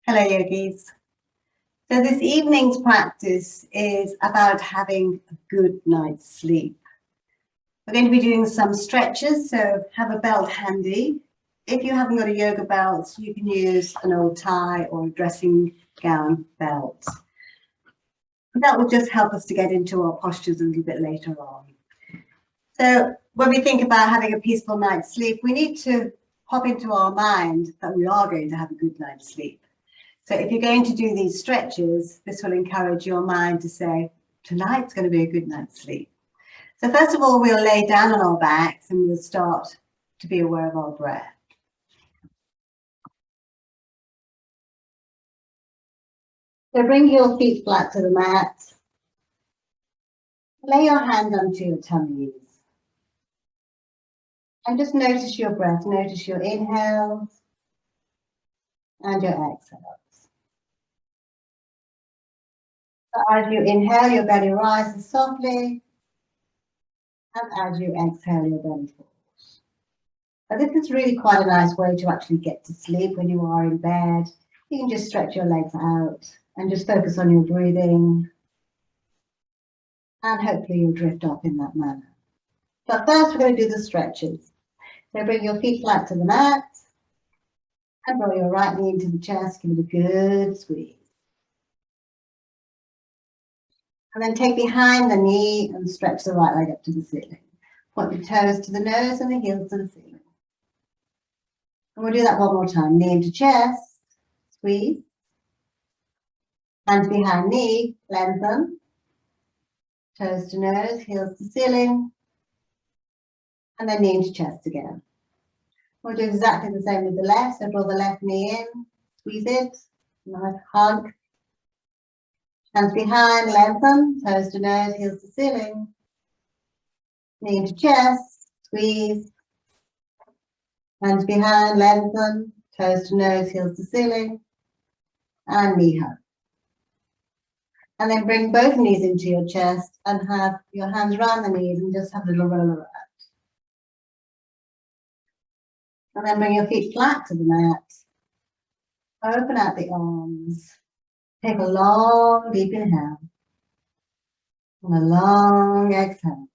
Hello, yogis. So this evening's practice is about having a good night's sleep. We're going to be doing some stretches, so have a belt handy. If you haven't got a yoga belt, you can use an old tie or a dressing gown belt. That will just help us to get into our postures a little bit later on. So when we think about having a peaceful night's sleep, we need to pop into our mind that we are going to have a good night's sleep. So if you're going to do these stretches, this will encourage your mind to say, tonight's going to be a good night's sleep. So first of all, we'll lay down on our backs and we'll start to be aware of our breath. So bring your feet flat to the mat. Lay your hand onto your tummies. And just notice your breath. Notice your inhales and your exhales. So as you inhale, your belly rises softly. And as you exhale, your belly falls. Now, this is really quite a nice way to actually get to sleep when you are in bed. You can just stretch your legs out and just focus on your breathing. And hopefully you'll drift off in that manner. But first we're going to do the stretches. So bring your feet flat to the mat. And roll your right knee into the chest. Give it a good squeeze. And then take behind the knee and stretch the right leg up to the ceiling. Point the toes to the nose and the heels to the ceiling. And we'll do that one more time. Knee into chest, squeeze. Hands behind knee, lengthen. Toes to nose, heels to ceiling. And then knee into chest again. We'll do exactly the same with the left. So draw the left knee in, squeeze it, nice hug. Hands behind, lengthen, toes to nose, heels to ceiling. Knee into chest, squeeze. Hands behind, lengthen, toes to nose, heels to ceiling. And knee hug. And then bring both knees into your chest and have your hands around the knees and just have a little roll around. And then bring your feet flat to the mat. Open out the arms. Take a long, deep inhale. And a long exhale.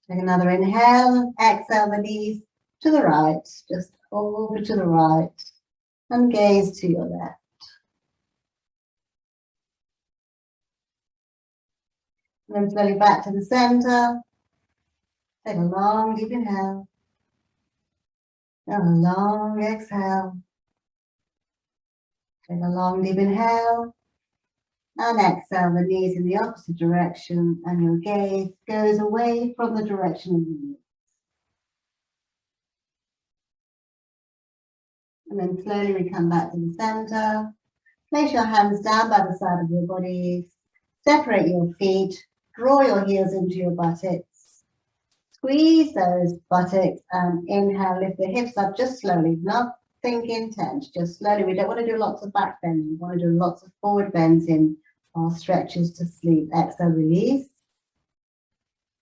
Take another inhale. Exhale the knees to the right. Just over to the right. And gaze to your left. And then slowly back to the center. Take a long, deep inhale. And a long exhale. Take a long, deep inhale. And exhale the knees in the opposite direction. And your gaze goes away from the direction of the knees. And then slowly we come back to the center. Place your hands down by the side of your body. Separate your feet. Draw your heels into your buttocks. Squeeze those buttocks and inhale, lift the hips up just slowly, nothing intense, just slowly. We don't want to do lots of back bends. We want to do lots of forward bends in our stretches to sleep. Exhale, release.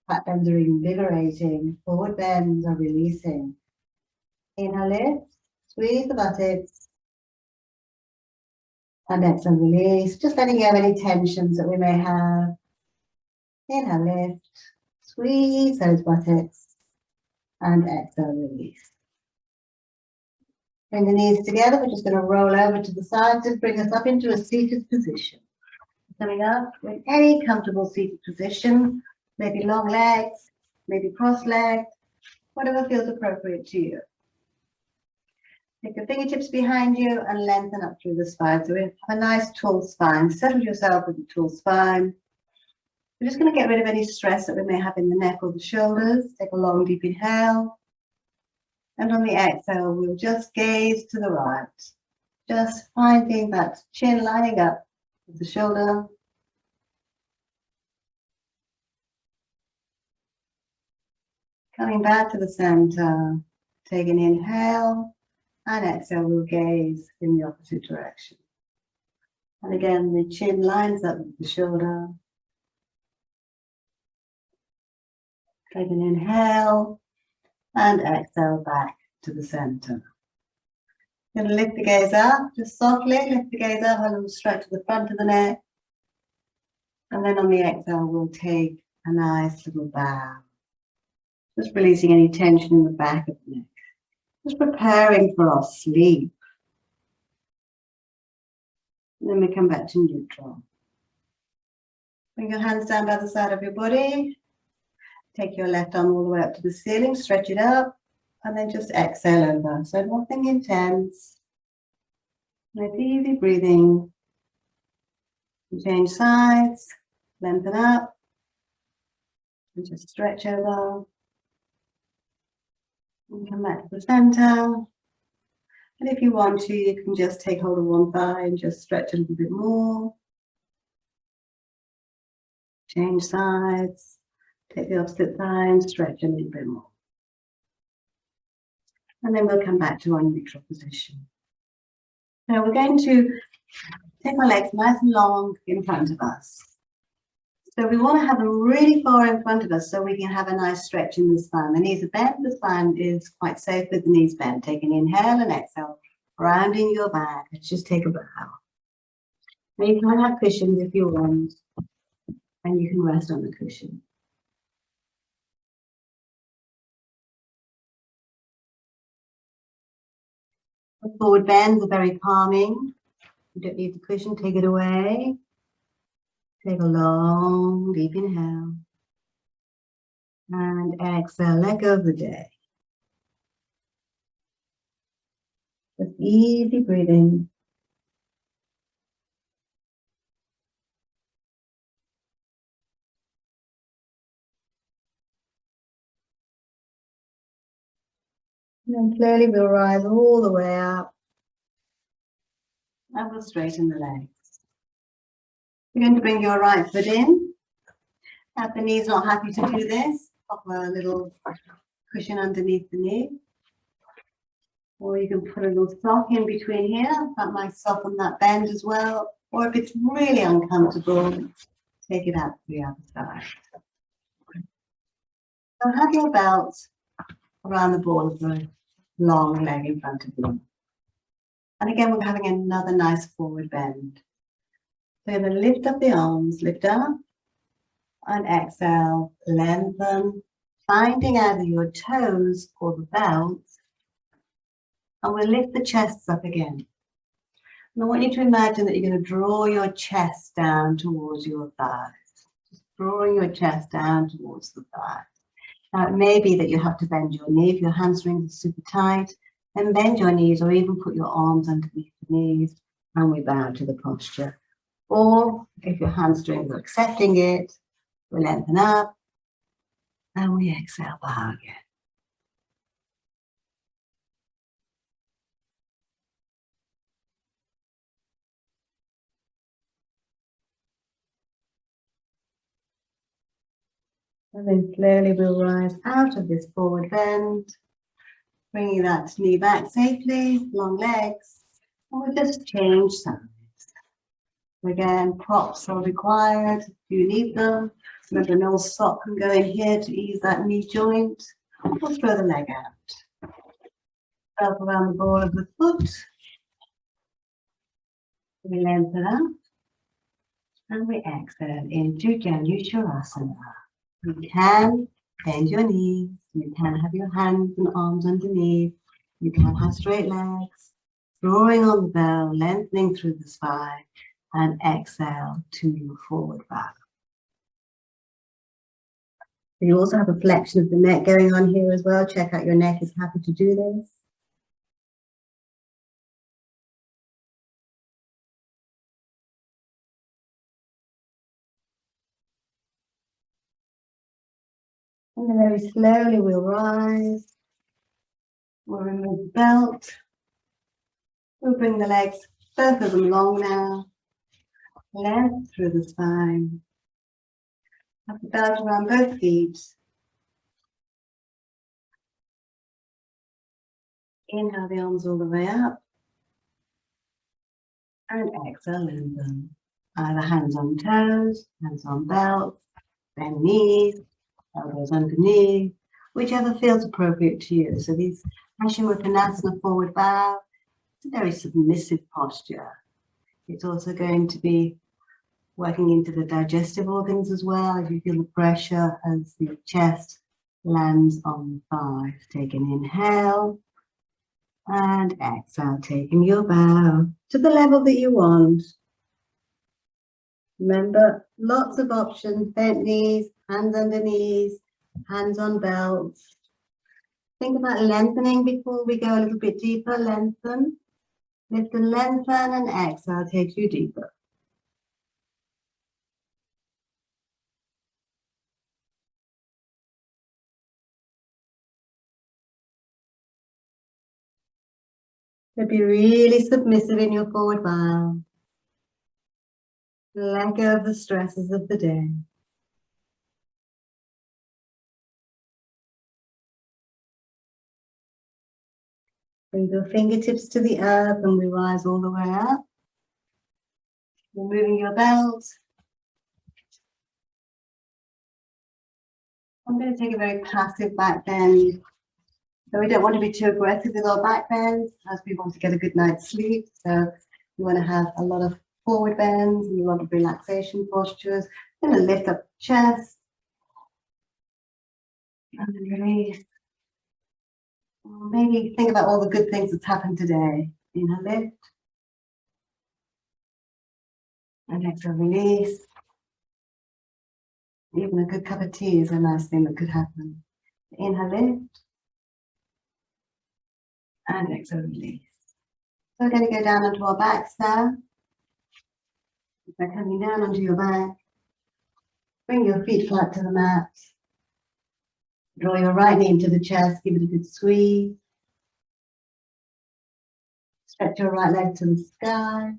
Back bends are invigorating. Forward bends are releasing. Inhale, lift. Squeeze the buttocks. And exhale, release. Just letting go of any tensions that we may have. Inhale, lift. Squeeze those buttocks and exhale, release. Bring the knees together. We're just going to roll over to the side to bring us up into a seated position. Coming up in any comfortable seated position, maybe long legs, maybe cross-legged, whatever feels appropriate to you. Take your fingertips behind you and lengthen up through the spine. So we have a nice tall spine. Settle yourself with a tall spine. We're just going to get rid of any stress that we may have in the neck or the shoulders. Take a long, deep inhale. And on the exhale, we'll just gaze to the right. Just finding that chin lining up with the shoulder. Coming back to the center. Take an inhale. And exhale, we'll gaze in the opposite direction. And again, the chin lines up with the shoulder. Take an inhale and exhale back to the center. Going to lift the gaze up, just softly lift the gaze up, a little stretch to the front of the neck. And then on the exhale, we'll take a nice little bow. Just releasing any tension in the back of the neck. Just preparing for our sleep. And then we come back to neutral. Bring your hands down by the side of your body. Take your left arm all the way up to the ceiling, stretch it up, and then just exhale over. So nothing intense. Nice easy breathing. Change sides, lengthen up, and just stretch over. And come back to the center. And if you want to, you can just take hold of one thigh and just stretch a little bit more. Change sides. Take the opposite thigh and stretch a little bit more. And then we'll come back to our neutral position. Now we're going to take our legs nice and long in front of us. So we want to have them really far in front of us so we can have a nice stretch in the spine. The knees are bent, the spine is quite safe with the knees bent. Take an inhale and exhale, rounding your back. Let's just take a bow. Now you can have cushions if you want, and you can rest on the cushion. The forward bends are very calming. You don't need the cushion, take it away. Take a long, deep inhale. And exhale, let go of the day. Just easy breathing. And then slowly we'll rise all the way up. And we'll straighten the legs. You're going to bring your right foot in. If the knee's not happy to do this, pop a little cushion underneath the knee. Or you can put a little sock in between here. That might soften that bend as well. Or if it's really uncomfortable, take it out to the other side. So have your belt around the ball of the long leg in front of you. And again, we're having another nice forward bend. So you're going to lift up the arms, lift up, and exhale, lengthen, finding either your toes or the belt. And we'll lift the chest up again. And I want you to imagine that you're going to draw your chest down towards your thighs. Just drawing your chest down towards the thighs. Now, it may be that you have to bend your knee. If your hamstrings are super tight, then bend your knees or even put your arms underneath the knees and we bow to the posture. Or if your hamstrings are accepting it, we lengthen up and we exhale, bow again. And then slowly we'll rise out of this forward bend, bringing that knee back safely, long legs, and we'll just change sides. Again, props are required if you need them. Remember, no sock can go in here to ease that knee joint. We'll throw the leg out. Up around the ball of the foot. We lengthen up. And we exhale into Janu Shavasana. You can bend your knees. You can have your hands and arms underneath. You can have straight legs. Drawing on the bell, lengthening through the spine. And exhale to your forward bow. You also have a flexion of the neck going on here as well. Check out your neck is happy to do this. And then very slowly we'll rise. We'll remove the belt. We'll bring the legs, both of them long now. Length through the spine. Have the belt around both feet. Inhale the arms all the way up. And exhale, lengthen. Either hands on toes, hands on belt, bend knees, elbows underneath, whichever feels appropriate to you. So these Paschimottanasana forward bow It's a very submissive posture. It's also going to be working into the digestive organs as well. If you feel the pressure as the chest lands on the thighs, take an inhale and exhale, taking your bow to the level that you want. Remember, lots of options, bent knees, hands under knees, hands on belts. Think about lengthening before we go a little bit deeper. Lengthen, lift and lengthen, and exhale takes you deeper. So be really submissive in your forward bow. Let go of the stresses of the day. Bring your fingertips to the earth and we rise all the way up. Removing your belt. I'm going to take a very passive back bend. So we don't want to be too aggressive with our back bends as we want to get a good night's sleep. So we want to have a lot of forward bends and a lot of relaxation postures. I'm going to lift up the chest and release. Maybe think about all the good things that's happened today. Inhale, lift. And exhale, release. Even a good cup of tea is a nice thing that could happen. Inhale, lift. And exhale, release. So we're going to go down onto our backs now. By coming down onto your back, bring your feet flat to the mat. Draw your right knee into the chest, give it a good squeeze. Stretch your right leg to the sky.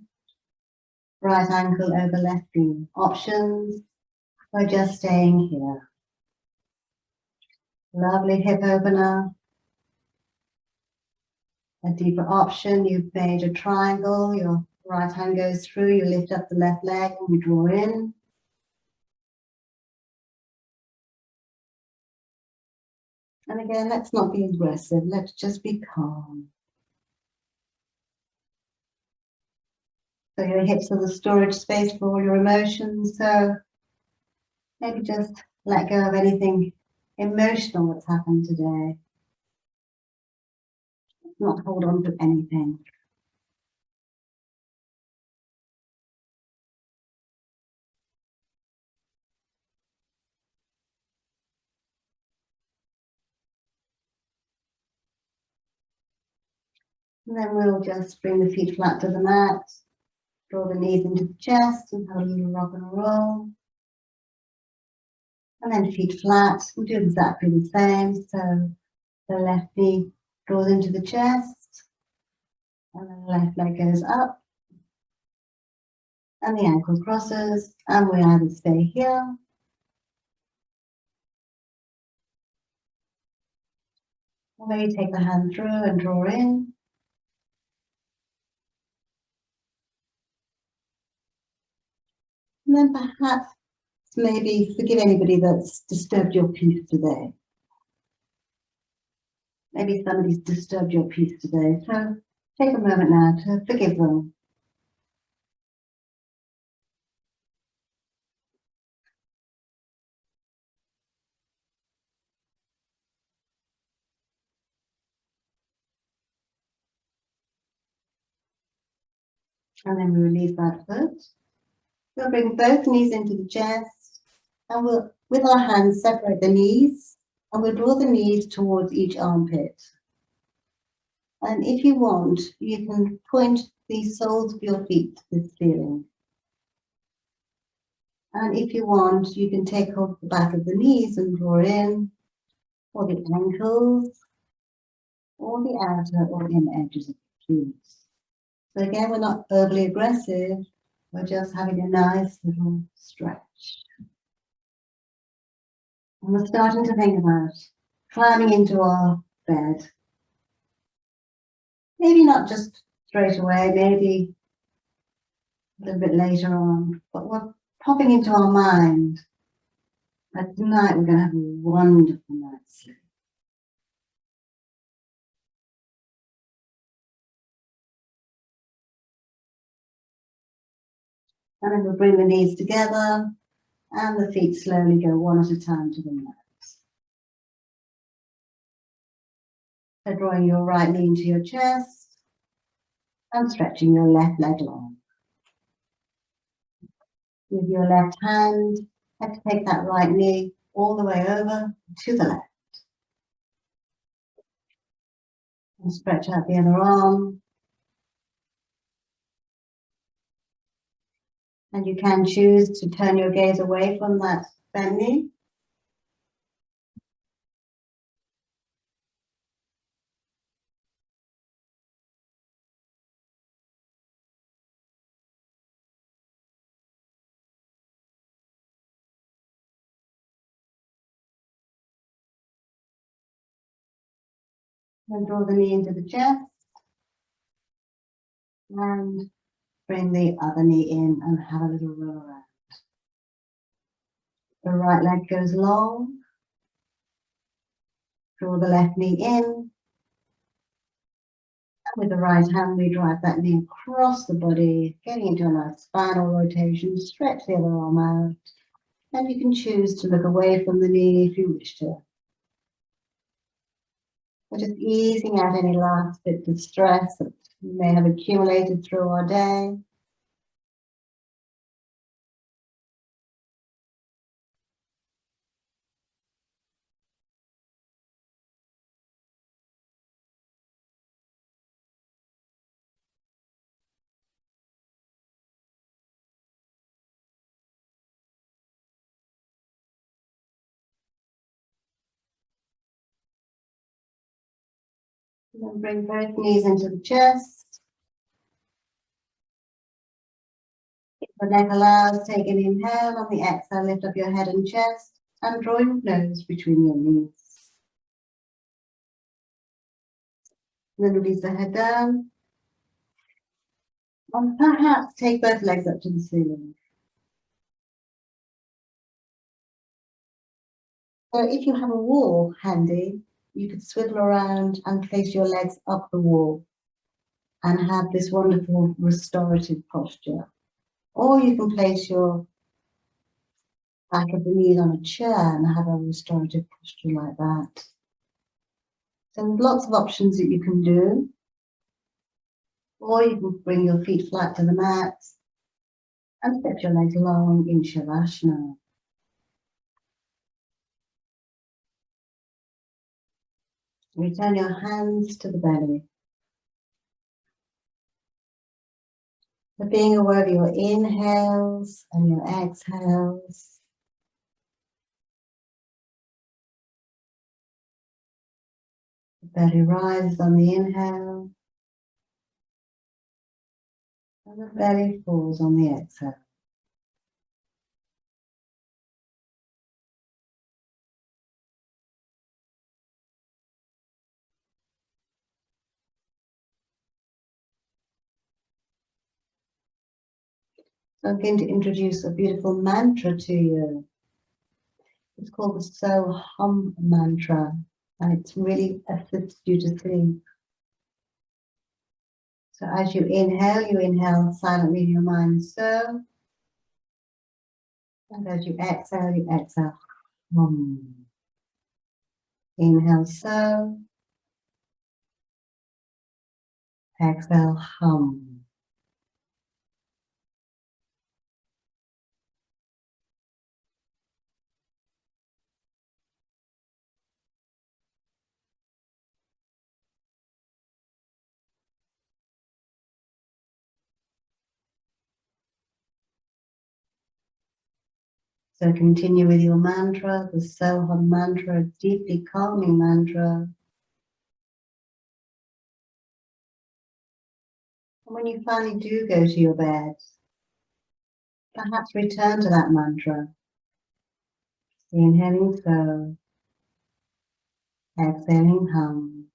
Right ankle over left knee. Options, or just staying here. Lovely hip opener. A deeper option, you've made a triangle, your right hand goes through, you lift up the left leg and we draw in. And again, let's not be aggressive, let's just be calm. So your hips are the storage space for all your emotions, so maybe just let go of anything emotional that's happened today. Not hold on to anything. And then we'll just bring the feet flat to the mat, draw the knees into the chest and have a little rock and roll. And then feet flat, we'll do exactly the same. So the left knee draws into the chest, and then the left leg goes up, and the ankle crosses, and we either stay here, or maybe take the hand through and draw in. And then perhaps maybe forgive anybody that's disturbed your peace today. Maybe somebody's disturbed your peace today. So take a moment now to forgive them. And then we release that foot. We'll bring both knees into the chest, and we'll, with our hands, separate the knees, and we'll draw the knees towards each armpit. And if you want, you can point the soles of your feet to the ceiling. And if you want, you can take off the back of the knees and draw in, or the ankles, or the outer or inner edges of the feet. So again, we're not overly aggressive, we're just having a nice little stretch. And we're starting to think about climbing into our bed. Maybe not just straight away, maybe a little bit later on, but we're popping into our mind that tonight we're going to have a wonderful night's sleep. And then we'll bring the knees together and the feet slowly go one at a time to the mat. So drawing your right knee into your chest and stretching your left leg long. With your left hand, have to take that right knee all the way over to the left. And stretch out the other arm. And you can choose to turn your gaze away from that bent knee. And draw the knee into the chest. And bring the other knee in and have a little roll around. The right leg goes long. Draw the left knee in. And with the right hand, we drive that knee across the body, getting into a nice spinal rotation. Stretch the other arm out. And you can choose to look away from the knee if you wish to. We're just easing out any last bits of stress that we may have accumulated through our day. And then bring both knees into the chest. If the neck allows, take an inhale. On the exhale, lift up your head and chest and draw your nose between your knees. And then release the head down. And perhaps take both legs up to the ceiling. So if you have a wall handy, you could swivel around and place your legs up the wall and have this wonderful restorative posture. Or you can place your back of the knees on a chair and have a restorative posture like that. So there's lots of options that you can do. Or you can bring your feet flat to the mat and step your legs long in Shavasana. Return your hands to the belly. So being aware of your inhales and your exhales. The belly rises on the inhale. And the belly falls on the exhale. So I'm going to introduce a beautiful mantra to you. It's called the So Hum mantra, and it really assists you to sleep. So as you inhale silently in your mind, so. And as you exhale, hum. Inhale, so. Exhale, hum. So continue with your mantra, the So Hum mantra, a deeply calming mantra. And when you finally do go to your bed, perhaps return to that mantra. Inhaling so, exhaling hum.